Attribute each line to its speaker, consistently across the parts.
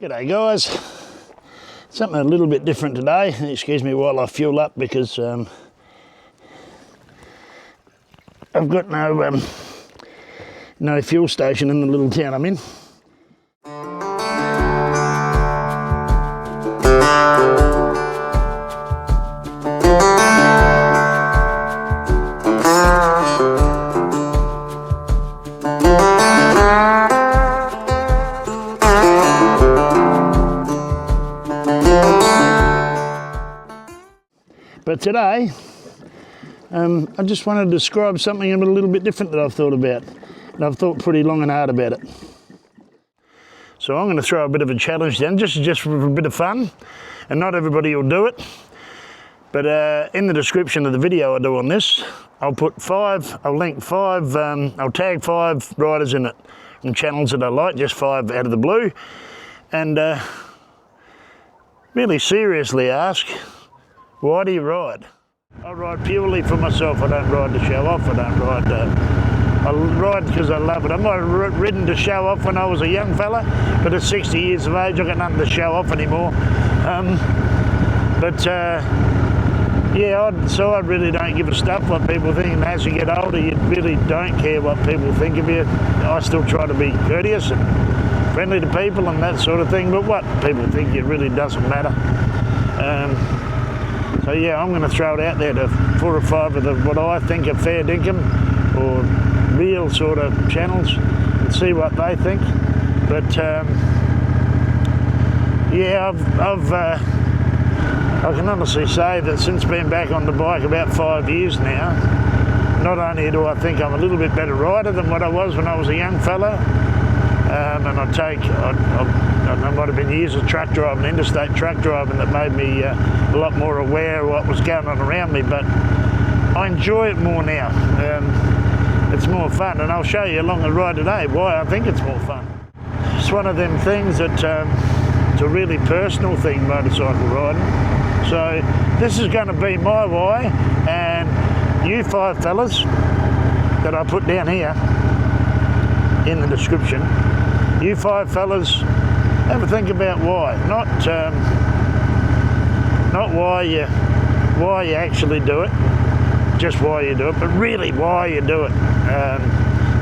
Speaker 1: G'day guys, something a little bit different today. Excuse me while I fuel up because I've got no fuel station in the little town I'm in. But today, I just want to describe something a little bit different that I've thought about. And I've thought pretty long and hard about it. So I'm going to throw a bit of a challenge down, just for a bit of fun. And not everybody will do it. But in the description of the video I do on this, I'll tag 5 riders in it. From channels that I like, just 5 out of the blue. And really seriously ask, why do you ride? I ride purely for myself. I don't ride to show off. I don't ride I ride because I love it. I might have ridden to show off when I was a young fella, but at 60 years of age, I've got nothing to show off anymore. So I really don't give a stuff what people think. And as you get older, you really don't care what people think of you. I still try to be courteous and friendly to people and that sort of thing, but what people think, it really doesn't matter. So yeah, I'm going to throw it out there to 4 or 5 of what I think are fair dinkum or real sort of channels and see what they think. But I can honestly say that since being back on the bike about 5 years now, not only do I think I'm a little bit better rider than what I was when I was a young fella, and there might have been years of truck driving, interstate truck driving, that made me a lot more aware of what was going on around me, but I enjoy it more now. It's more fun, and I'll show you along the ride today why I think it's more fun. It's one of them things that it's a really personal thing, motorcycle riding. So this is going to be my why, and you 5 fellas that I put down here in the description, you 5 fellas, have a think about why. Not why you actually do it, just why you do it, but really why you do it.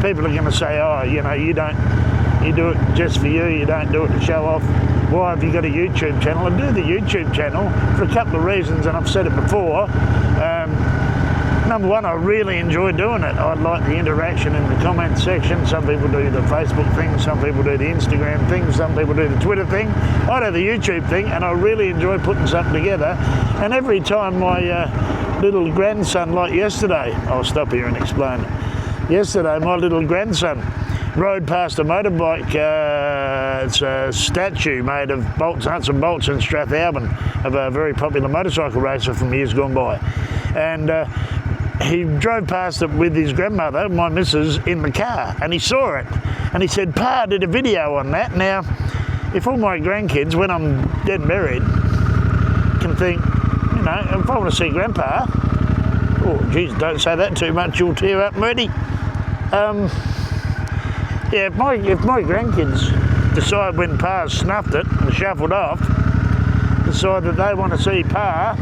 Speaker 1: People are going to say, oh, you do it just for you, you don't do it to show off. Why have you got a YouTube channel? I do the YouTube channel for a couple of reasons, and I've said it before. Number one, I really enjoy doing it. I like the interaction in the comment section. Some people do the Facebook thing, some people do the Instagram thing, some people do the Twitter thing. I do the YouTube thing, and I really enjoy putting something together. And every time my little grandson, like yesterday, I'll stop here and explain it. Yesterday, my little grandson rode past a motorbike. It's a statue made of nuts and bolts in Strathalbyn of a very popular motorcycle racer from years gone by. And he drove past it with his grandmother, my missus, in the car, and he saw it. And he said, "Pa, I did a video on that." Now, if all my grandkids, when I'm dead and buried, can think, if I want to see Grandpa, oh, geez, don't say that too much, you'll tear up, Moody. If my grandkids decide when Pa's snuffed it and shuffled off, decide that they want to see Pa,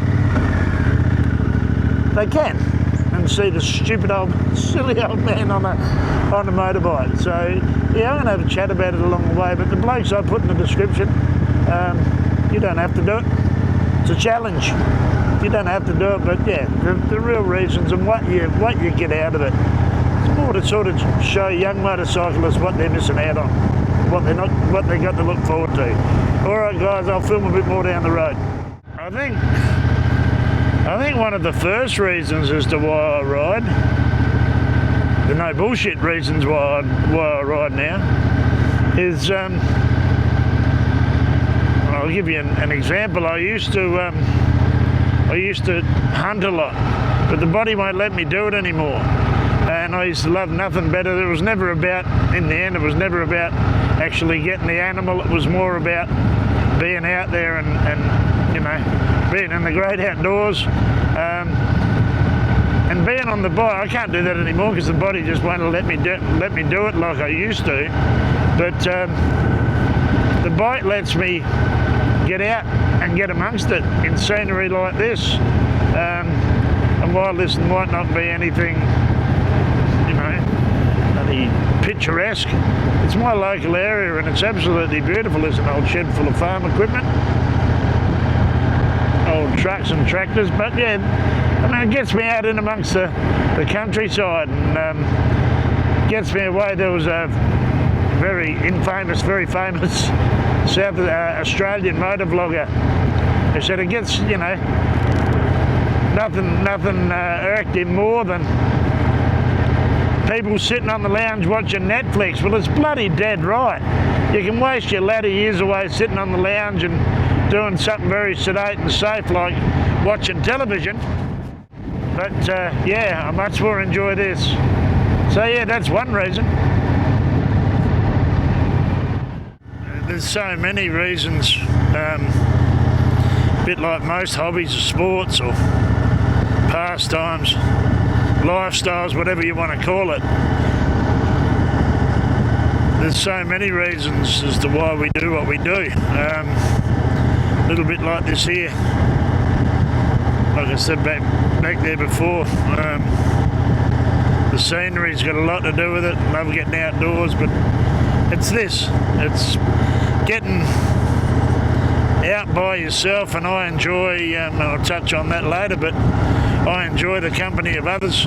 Speaker 1: they can, and see the stupid silly old man on a motorbike. So yeah, I'm going to have a chat about it along the way, but the blokes I put in the description, you don't have to do it. It's a challenge. You don't have to do it, but yeah, the real reasons and what you get out of it. It's more to sort of show young motorcyclists what they're missing out on, what they got to look forward to. All right, guys, I'll film a bit more down the road. I think one of the first reasons as to why I ride, the no bullshit reasons why I ride now, is I'll give you an example. I used to hunt a lot, but the body won't let me do it anymore. And I used to love nothing better. It was never about, in the end, it was never about actually getting the animal. It was more about being out there and being in the great outdoors. And being on the bike, I can't do that anymore because the body just won't let me do it like I used to. But the the bike lets me get out and get amongst it in scenery like this. And while this might not be anything, you know, any picturesque, it's my local area and it's absolutely beautiful. There's an old shed full of farm equipment, old trucks and tractors, but yeah, I mean, it gets me out in amongst the countryside and gets me away. There was a very famous South Australian motor vlogger who said it gets, you know, nothing irked him more than people sitting on the lounge watching Netflix. Well, it's bloody dead right. You can waste your latter years away sitting on the lounge and doing something very sedate and safe like watching television. But yeah, I much more enjoy this. So yeah, that's one reason. There's so many reasons, a bit like most hobbies or sports or pastimes, lifestyles, whatever you want to call it. There's so many reasons as to why we do what we do. A little bit like this here. Like I said back there before, the scenery's got a lot to do with it. Love getting outdoors, but it's this. It's getting out by yourself, and I enjoy, I'll touch on that later, but I enjoy the company of others.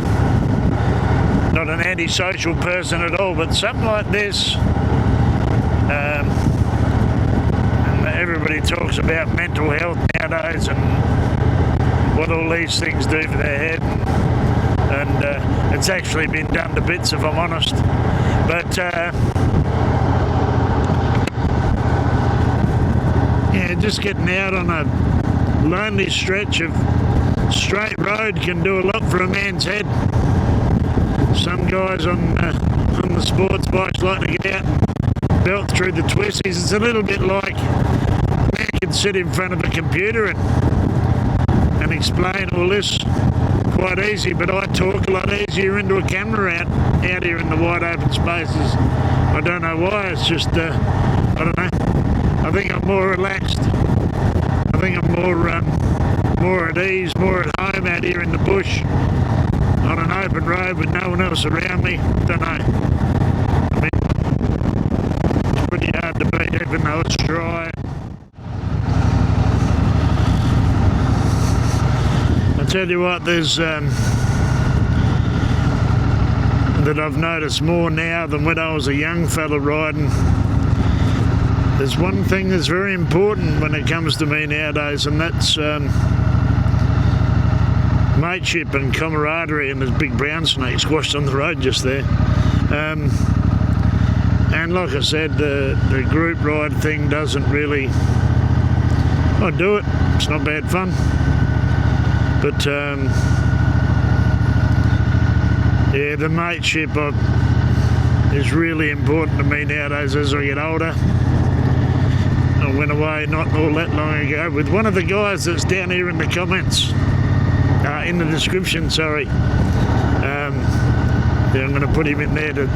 Speaker 1: Not an antisocial person at all, but something like this, and everybody talks about mental health nowadays and what all these things do for their head, and it's actually been done to bits, if I'm honest. But yeah, just getting out on a lonely stretch of straight road can do a lot for a man's head. Some guys on the sports bikes like to get out and belt through the twisties. It's a little bit like a man can sit in front of a computer and explain all this quite easy, but I talk a lot easier into a camera out here in the wide open spaces. I don't know why, it's just, I don't know. I think I'm more relaxed. I think I'm more at ease, more at home out here in the bush on an open road with no one else around me. Don't know. I mean, it's pretty hard to beat, even though it's dry. I tell you what, there's that I've noticed more now than when I was a young fella riding. There's one thing that's very important when it comes to me nowadays, and that's mateship and camaraderie. And there's big brown snake squashed on the road just there. And like I said, the group ride thing doesn't really... I do it, it's not bad fun. But yeah, the mateship is really important to me nowadays as I get older. I went away not all that long ago with one of the guys that's down here in the comments, in the description, sorry. Yeah, I'm going to put him in there to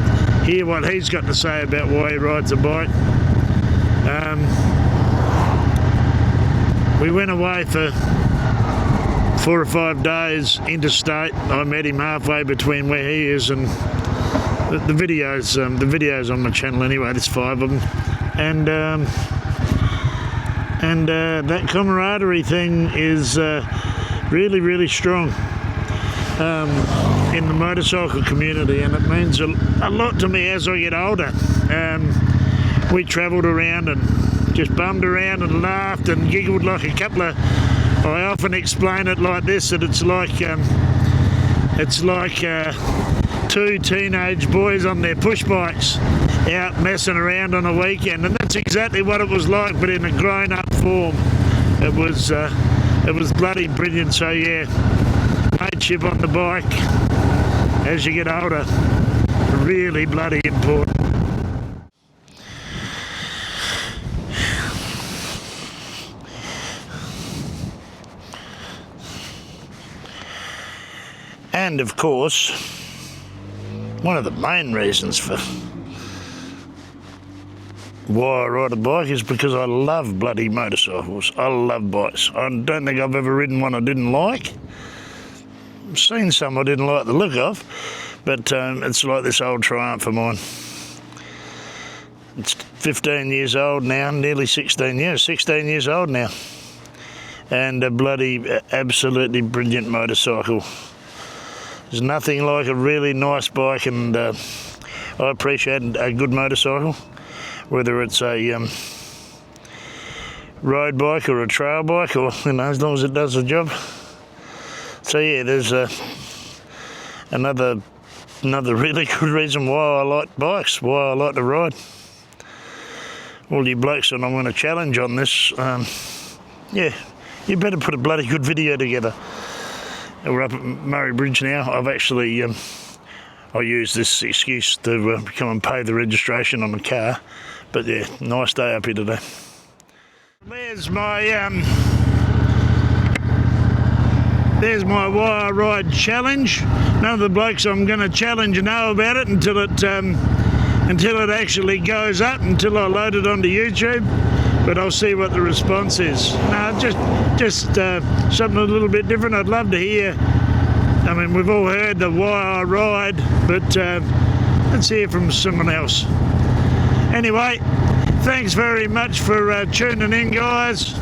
Speaker 1: hear what he's got to say about why he rides a bike. We went away for 4 or 5 days interstate. I met him halfway between where he is and the videos on my channel anyway. There's 5 of them, and that camaraderie thing is really, really strong in the motorcycle community, and it means a lot to me as I get older. We travelled around and just bummed around and laughed and giggled like a couple of... I often explain it like this, that it's like 2 teenage boys on their push bikes out messing around on a weekend, and that's exactly what it was like, but in a grown-up form. It was bloody brilliant. So yeah, mateship on the bike as you get older, really bloody important. And of course, one of the main reasons for why I ride a bike is because I love bloody motorcycles. I love bikes. I don't think I've ever ridden one I didn't like. I've seen some I didn't like the look of, but it's like this old Triumph of mine. It's 15 years old now, nearly 16 years old now. And a bloody absolutely brilliant motorcycle. There's nothing like a really nice bike, and I appreciate a good motorcycle, whether it's a road bike or a trail bike, or as long as it does the job. So yeah, there's another really good reason why I like bikes, why I like to ride. All you blokes that I'm going to challenge on this, yeah, you better put a bloody good video together. We're up at Murray Bridge now. I've actually, I use this excuse to come and pay the registration on the car. But yeah, nice day up here today. There's my why I ride challenge. None of the blokes I'm going to challenge know about it until it actually goes up, until I load it onto YouTube. But I'll see what the response is. No, just something a little bit different. I'd love to hear. I mean, we've all heard the why I ride, but let's hear from someone else. Anyway, thanks very much for tuning in, guys.